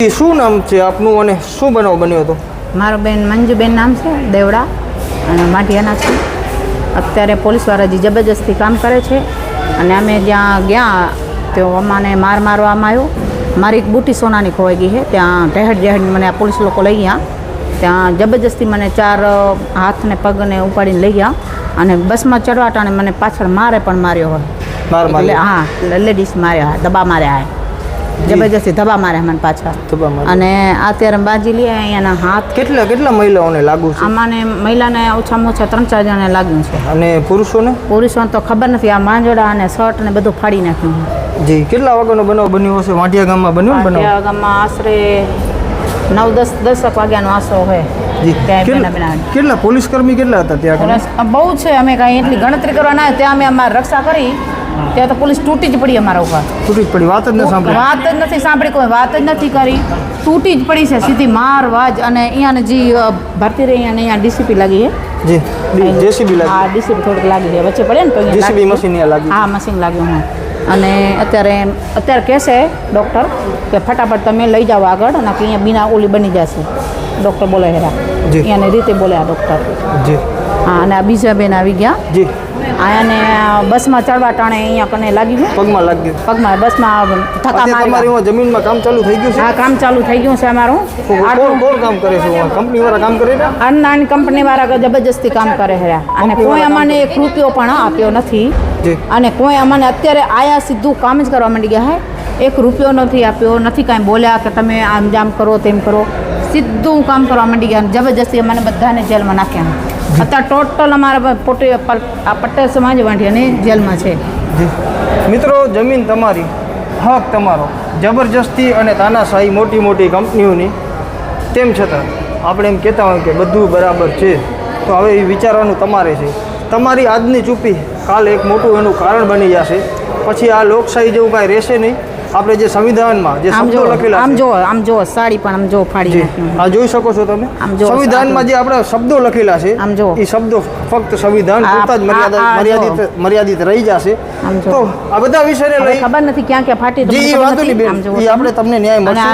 શું નામ છે આપનું અને શું બનાવ બન્યો હતો? મારો બેન મંજુબેન નામ છે, દેવડા અને માઢિયાના છે. અત્યારે પોલીસવાળા જે જબરજસ્તી કામ કરે છે અને અમે જ્યાં ગયા તો અમને મારવામાં આવ્યો. મારી એક બુટી સોનાની ખોવાઈ ગઈ છે. ત્યાં ઢહેડ મને આ પોલીસ લોકો લઈ ગયા. ત્યાં જબરજસ્તી મને 4 હાથ ને પગને ઉપાડીને લઈ ગયા અને બસમાં ચડવાટાણે મને પાછળ માર્યો હોય. હા, લેડીઝ માર્યા, દબા માર્યા હોય, જબરજસ્તી ધબા મારે મને પાછળ. અને અત્યારે બાજી લે અહીંયાના હાથ. કેટલા મહિલાઓને લાગુ છે? આમાંને મહિલાને ઓછામાં ઓછા 3-4 જણાને લાગ્યું છે. અને પુરુષોને તો ખબર નથી. આ માંજોડા અને શર્ટ ને બધું ફાડી નાખ્યું. જી, કેટલા વાગ્યાનો બનાવ બન્યો હશે? વાંઢિયા ગામમાં બન્યો ને? વાંઢિયા ગામમાં આશરે 9-10 વાગ્યાનો આશરો હોય. કેટલા પોલીસ કર્મી કેટલા હતા ત્યાં? બહુ છે. અમે કાંઈ એટલી ગણતરી કરવા ના. ત્યાં અમે અમારી રક્ષા કરી. ત્યાં તો પોલીસ તૂટી જ પડી અમારા ઉપર. તૂટી જ પડી? વાત જ નથી સાંભળી, કોઈ વાત જ નથી કરી. તૂટી જ પડી છે સીધી માર વાજ. અને અહીંયાને જે ભરતી રહી અહીંયા ડીસીપી લાગી છે. જી, જેસીબી લાગી? હા, ડીસીપી થોડીક લાગી છે. વચ્ચે પડે ને તો જેસીબી મશીન લાગી? હા, મશીન લાગ્યું. હા. અને અત્યારે કહેશે ડૉક્ટર કે ફટાફટ તમે લઈ જાઓ આગળ, અને અહીંયા બીના ઓલી બની જશે. ડૉક્ટર બોલે હેરા અહીંયાની રીતે બોલે આ ડૉક્ટર. જી. હા, અને આ બીજા બેન આવી ગયા. જી. આને બસમાં ચડવા ટાણે અહીંયા કને લાગી ગયું, પગમાં બસમાં ધક્કા મારી. તમારી જમીનમાં કામ ચાલુ થઈ ગયું છે? હા, કામ ચાલુ થઈ ગયું છે અમારું. કોણ કામ કરે છે? કંપનીવાળા કામ કરે છે? નાની કંપનીવાળા જબરજસ્તી કામ કરે છે. અને કોઈ અમને 1 રૂપિયો પણ આપ્યો નથી. અને કોઈ અમને અત્યારે આયા સીધું કામ જ કરવા માંડી ગયા છે. 1 રૂપિયો નથી આપ્યો, નથી કાંઈ બોલ્યા કે તમે આમ જામ કરો તેમ કરો. સીધું કામ કરવા માંડી ગયા. જબરજસ્તી અમને બધાને જેલમાં નાખ્યા. અત્યારે ટોટલ અમારા પટેલ સમાજ વાંઢિયાની જેલમાં છે. મિત્રો, જમીન તમારી, હક તમારો. જબરજસ્તી અને તાનાશાહી મોટી કંપનીઓની. તેમ છતાં આપણે એમ કહેતા હોય કે બધું બરાબર છે. તો હવે એ વિચારવાનું તમારે છે. તમારી આજની ચૂપી કાલે એક મોટું એનું કારણ બની જશે. પછી આ લોકશાહી જેવું કાંઈ રહેશે નહીં. આપણે જે સંવિધાનમાં જે શબ્દો લખેલા છે, આમ જો સાડી પણ આમ જો ફાડી નાખ્યું. આ જોઈ શકો છો તમે. સંવિધાનમાં જે આપણે શબ્દો લખેલા છે એ શબ્દો ફક્ત સંવિધાન પૂરતા જ મર્યાદિત રહી જશે. તો આ બધા વિષયને લઈ ખબર નથી ક્યાં ફાટી. જી, વાંધો નહીં બેન, એ આપણે તમને ન્યાય મળશે.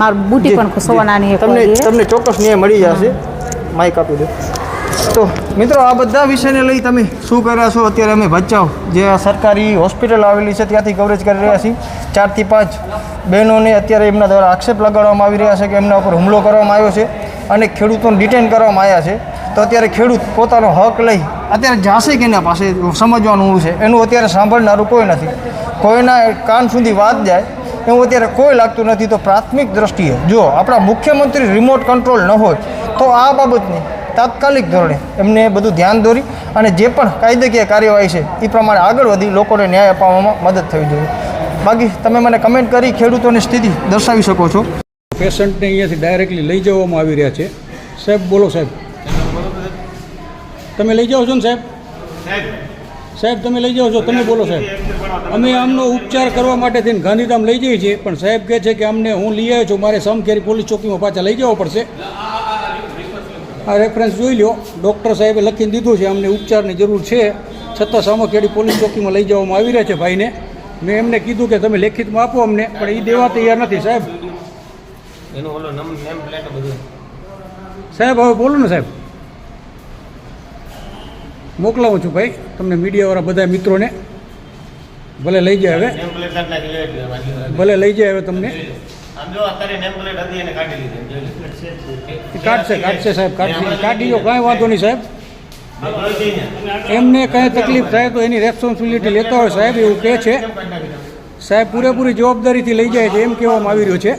મારી બુટી પણ સોનાની તમને ચોક્કસ ન્યાય મળી જશે. માઇક આપી દો. તો મિત્રો, આ બધા વિષયને લઈ તમે શું કર્યા છો? અત્યારે અમે ભચાઉ જે સરકારી હોસ્પિટલ આવેલી છે ત્યાંથી કવરેજ કરી રહ્યા છીએ. 4 થી 5 બહેનોને અત્યારે એમના દ્વારા આક્ષેપ લગાડવામાં આવી રહ્યા છે કે એમના ઉપર હુમલો કરવામાં આવ્યો છે અને ખેડૂતોને ડિટેન કરવામાં આવ્યા છે. તો અત્યારે ખેડૂત પોતાનો હક લઈ અત્યારે જાશે કે એના પાસે સમજવાનું છે. એનું અત્યારે સાંભળનારું કોઈ નથી. કોઈના કાન સુધી વાત જાય એવું અત્યારે કોઈ લાગતું નથી. તો પ્રાથમિક દ્રષ્ટિએ જો આપણા મુખ્યમંત્રી રિમોટ કંટ્રોલ ન હોય તો આ બાબતની તાત્કાલિક ધોરણે એમને બધું ધ્યાન દોરી અને જે પણ કાયદાકીય કાર્યવાહી છે એ પ્રમાણે આગળ વધી લોકોને ન્યાય અપાવવામાં મદદ થવી જોઈએ. બાકી તમે મને કમેન્ટ કરી ખેડૂતોની સ્થિતિ દર્શાવી શકો છો. પેશન્ટને અહીંયાથી ડાયરેક્ટલી લઈ જવામાં આવી રહ્યા છે. સાહેબ બોલો. સાહેબ તમે લઈ જાઓ છો ને? સાહેબ તમે લઈ જાઓ છો? તમે બોલો સાહેબ. અમે આમનો ઉપચાર કરવા માટે થઈને ગાંધીધામ લઈ જઈએ છીએ, પણ સાહેબ કહે છે કે અમને હું લઈ આવ્યો છું, મારે સમખેરી પોલીસ ચોકીમાં પાછા લઈ જવો પડશે. આ રેફરન્સ જોઈ લો. ડૉક્ટર સાહેબે લખીને દીધું છે અમને ઉપચારની જરૂર છે, છતાં સામખેડી પોલીસ ચોકીમાં લઈ જવામાં આવી રહ્યા છે ભાઈને. મેં એમને કીધું કે તમે લેખિતમાં આપો અમને, પણ એ દેવા તૈયાર નથી સાહેબ. સાહેબ હવે બોલો ને સાહેબ. મોકલાવું છું ભાઈ તમને, મીડિયાવાળા બધા મિત્રોને. ભલે લઈ જાય હવે, ભલે લઈ જાય હવે તમને. કાઢશે સાહેબ, કાઢી જો, કાંઈ વાંધો નહીં સાહેબ. એમને કાંઈ તકલીફ થાય તો એની રેસ્પોન્સિબિલિટી લેતા હોય સાહેબ, એવું કહે છે સાહેબ. પૂરેપૂરી જવાબદારીથી લઈ જાય છે એમ કહેવામાં આવી રહ્યું છે.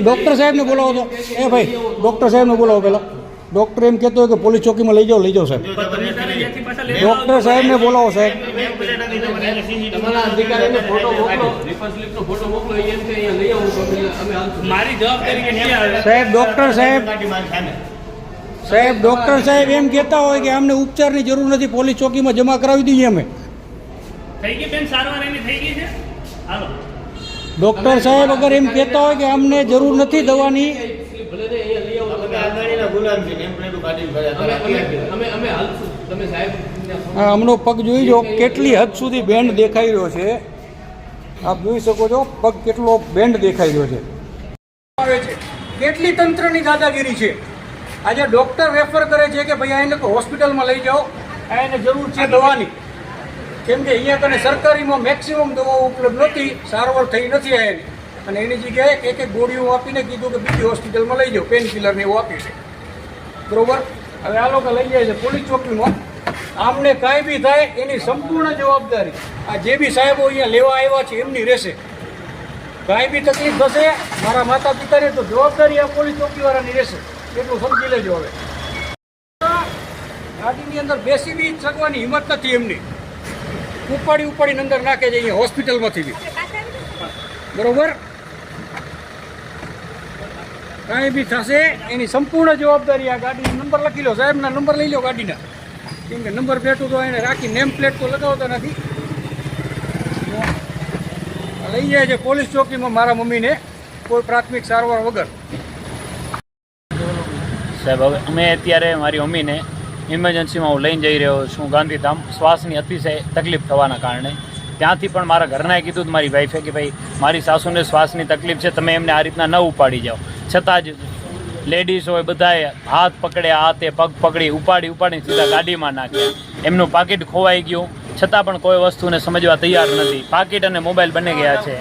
ડૉક્ટર સાહેબને બોલાવો તો. એ ભાઈ, ડૉક્ટર સાહેબને બોલાવો પહેલાં. ડૉક્ટર એમ કહેતો હોય કે પોલીસ ચોકીમાં લઈ જાઓ સાહેબ. ડૉક્ટર સાહેબને બોલાવો સાહેબ. સાહેબ ડૉક્ટર સાહેબ એમ કહેતા હોય કે અમને ઉપચારની જરૂર નથી, પોલીસ ચોકીમાં જમા કરાવી દઈએ અમે. ડૉક્ટર સાહેબ અગર એમ કહેતા હોય કે અમને જરૂર નથી દવાની, હમણો પગ જોઈ જો કેટલી હદ સુધી બેન્ડ દેખાઈ રહ્યો છે. આપ જોઈ શકો છો પગ કેટલો બેન્ડ દેખાઈ રહ્યો છે આવે છે કેટલી તંત્રની દાદાગીરી છે. આજે ડૉક્ટર રેફર કરે છે કે ભાઈ એને હોસ્પિટલમાં લઈ જાઓ, આ એને જરૂર છે દવાની, કેમ કે અહીંયા કને સરકારીમાં મેક્સિમમ દવાઓ ઉપલબ્ધ નથી, સારવાર થઈ નથી આ એની, અને એની જગ્યાએ એક ગોળીઓ આપીને કીધું કે બીજી હોસ્પિટલમાં લઈ જાઓ, પેન કિલરને એવું આપી છે. બરોબર. હવે આ લોકો લઈ જાય છે પોલીસ ચોકીમાં. આમને કાંઈ બી થાય એની સંપૂર્ણ જવાબદારી આ જે બી સાહેબો અહીંયા લેવા આવ્યા છે એમની રહેશે. કાંઈ બી તકલીફ થશે મારા માતા પિતાને તો જવાબદારી આ પોલીસ ચોકીવાળાની રહેશે, એટલું સમજી લેજો. હવે ગાડીની અંદર બેસી બી શકવાની હિંમત નથી એમની, ઉપાડીને અંદર નાખે છે અહીંયા હોસ્પિટલમાંથી બી. બરોબર. કાંઈ બી થશે એની સંપૂર્ણ જવાબદારી આ ગાડીનો નંબર લખી લો, સાહેબના નંબર લઈ લો ગાડીના, કેમ કે નંબર પ્લેટો તો એને રાખી નેમ પ્લેટ તો લગાવતા નથી. લઈ જાય છે પોલીસ ચોકીમાં મારા મમ્મીને કોઈ પ્રાથમિક સારવાર વગર. સાહેબ હવે અમે અત્યારે મારી મમ્મીને ઇમરજન્સીમાં હું લઈને જઈ રહ્યો છું ગાંધીધામ, શ્વાસની અતિશય તકલીફ થવાના કારણે. ત્યાંથી પણ મારા ઘરનાએ કીધું મારી વાઈફે કે ભાઈ મારી સાસુને શ્વાસની તકલીફ છે, તમે એમને આ રીતના ન ઉપાડી જાઓ. છતાં જ લેડીઝ હોય બધાએ હાથ પકડ્યા, હાથે પગ પકડી ઉપાડીને સીધા ગાડીમાં નાખ્યા. એમનું પાકીટ ખોવાઈ ગયું, છતાં પણ કોઈ વસ્તુને સમજવા તૈયાર નથી. પાકીટ અને મોબાઈલ બની ગયા છે.